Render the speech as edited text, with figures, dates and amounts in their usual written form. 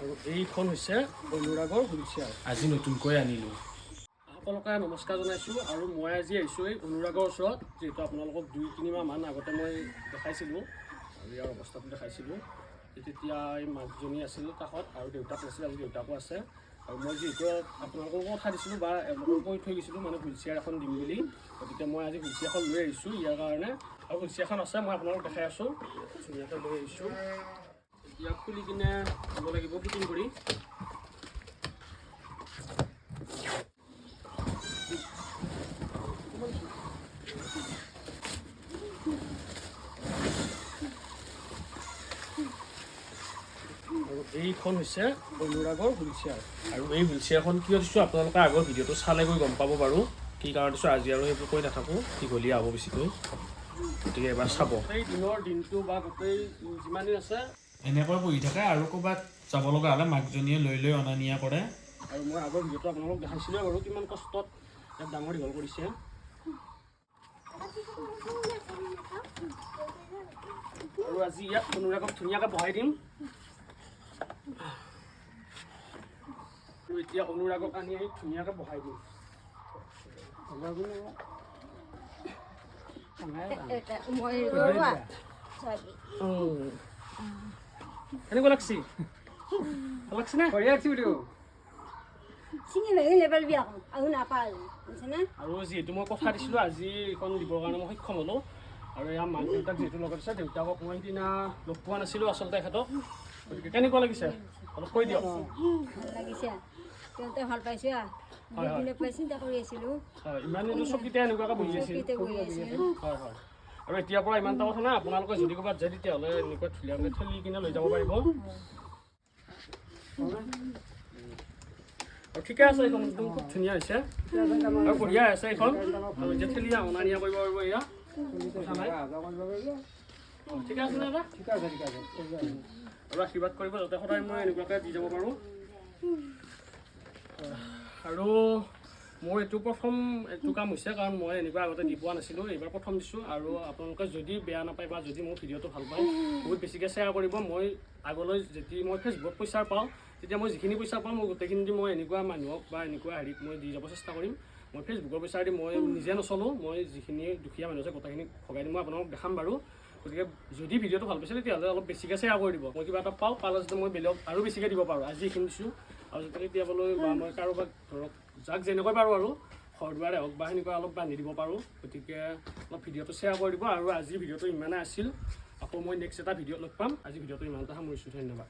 আৰু এইখন হৈছে অনুৰাগৰ হুইলচেয়াৰ আজি নতুনকৈ আনিলোঁ। সকলোকে নমস্কাৰ জনাইছোঁ আৰু মই আজি আহিছোঁ এই অনুৰাগৰ ওচৰত, যিহেতু আপোনালোকক 2-3 মাহমান আগতে মই দেখাইছিলোঁ আৰু ইয়াৰ অৱস্থাটো দেখাইছিলোঁ। তেতিয়া এই মাকজনী আছিল কাষত আৰু দেউতাক নাছিল, আজি দেউতাকো আছে। আৰু মই যিহেতু আপোনালোকক কথা দিছিলোঁ বা এওঁলোকক কৈ থৈ গৈছিলোঁ মানে হুইলচেয়াৰ এখন দিম বুলি, গতিকে মই আজি হুইলচেয়াৰখন লৈ আহিছোঁ ইয়াৰ কাৰণে। আৰু হুইলচেয়াৰখন আছে, মই আপোনালোকক দেখাই আছোঁ, ধুনীয়াকৈ লৈ আহিছোঁ। এতিয়া খুলি কিনে দিব লাগিব ফিটিং কৰি। আৰু এইখন হৈছে অনুৰাগৰ হুইলচেয়াৰ। আৰু এই হুইলচেয়াৰখন কিয় দিছোঁ আপোনালোকে আগৰ ভিডিঅ'টো চালে গৈ গম পাব বাৰু কি কাৰণ দিছোঁ। আজি আৰু সেইবোৰ কৈ নাথাকোঁ, দীঘলীয়া হ'ব বেছিকৈ, গতিকে এবাৰ চাব। গোটেই দিনৰ দিনটো বা গোটেই যিমান দিন আছে এনেকৈ বহি থাকে আৰু ক'ৰবাত যাব লগা হ'লে মাকজনীয়ে লৈ লৈ অনা নিয়া কৰে। আৰু মই আগৰ ভিডিঅ'টো আপোনালোকক দেখাইছিলোঁ বাৰু কিমান কষ্টত ইয়াক ডাঙৰ দীঘল কৰিছে। আৰু আজি ইয়াক অনুৰাগক ধুনীয়াকৈ বহাই দিম। আৰু এতিয়া অনুৰাগক আনি ধুনীয়াকৈ বহাই দিম। কেনেকুৱা লাগছি? ভাল লাগছি নে? আৰু যিহেতু মই কথা দিছিলোঁ আজি এইখন দিবৰ কাৰণে মই সক্ষম হ'লোঁ। আৰু এয়া মাক দেউতাক যিহেতু লগত আছে, দেউতাকক মই সিদিনা লগ পোৱা নাছিলোঁ আচলতে তেখেতক, গতিকে কেনেকুৱা লাগিছে অলপ কৈ দিয়ক। ভাল লাগিছে, তেওঁতে ভাল পাইছোঁ। চিন্তা কৰি আছিলোঁ ইমান দিনটো চকীতে এনেকুৱাকৈ বহি আছিল। হয় হয়। আৰু এতিয়াৰ পৰা ইমানটা কথা নাই, আপোনালোকে যদি ক'ৰবাত যায় তেতিয়াহ'লে এনেকুৱা ধুনীয়াকৈ ঠেলি কিনে লৈ যাব পাৰিব। আৰু ঠিকে আছে, এইখন একদম খুব ধুনীয়া হৈছে আৰু বঢ়িয়া আছে এইখন। আৰু এতিয়া ঠেলি অনা নিয়া কৰিব পাৰিব, এয়া কথা নাই। ঠিকে আছে নে দাদা? ঠিক আছে ঠিক আছে। আৰু আশীৰ্বাদ কৰিব যাতে সদায় মই এনেকুৱাকৈ দি যাব পাৰোঁ। আৰু মোৰ এইটো প্ৰথম কাম হৈছে, কাৰণ মই এনেকুৱা আগতে দি পোৱা নাছিলোঁ, এইবাৰ প্ৰথম দিছোঁ। আৰু আপোনালোকে যদি বেয়া নাপায় বা যদি মোৰ ভিডিঅ'টো ভাল পায় বহুত বেছিকৈ শ্বেয়াৰ কৰিব। মই আগলৈ যেতিয়া মই ফেচবুকত পইচা পাওঁ তেতিয়া মই যিখিনি পইচা পাওঁ মই গোটেইখিনি দি মই এনেকুৱা মানুহক বা এনেকুৱা হেৰিত মই দি যাব চেষ্টা কৰিম। মই ফেচবুকৰ পইচা দি মই নিজে নচলোঁ, মই যিখিনি দুখীয়া মানুহ আছে গোটেইখিনি ভগাই দিম, মই আপোনালোকক দেখাম বাৰু। গতিকে যদি ভিডিঅ'টো ভাল পাইছে তেতিয়াহ'লে অলপ বেছিকৈ শ্বেয়াৰ কৰি দিব। মই কিবা এটা পালে যাতে মই বেলেগক আৰু বেছিকৈ দিব পাৰোঁ। আজি এইখিনি দিছোঁ আৰু যাতে কেতিয়াবলৈ বা মই কাৰোবাক ধৰক যাক যেনেকৈ পাৰোঁ আৰু ঘৰ দুৱাৰে হওক বা সেনেকুৱা অলপ বান্ধি দিব পাৰোঁ। গতিকে অলপ ভিডিঅ'টো শ্বেয়াৰ কৰি দিব। আৰু আজিৰ ভিডিঅ'টো ইমানেই আছিল, আকৌ মই নেক্সট এটা ভিডিঅ'ত লগ পাম। আজি ভিডিঅ'টো ইমানতে সামৰিছোঁ, ধন্যবাদ।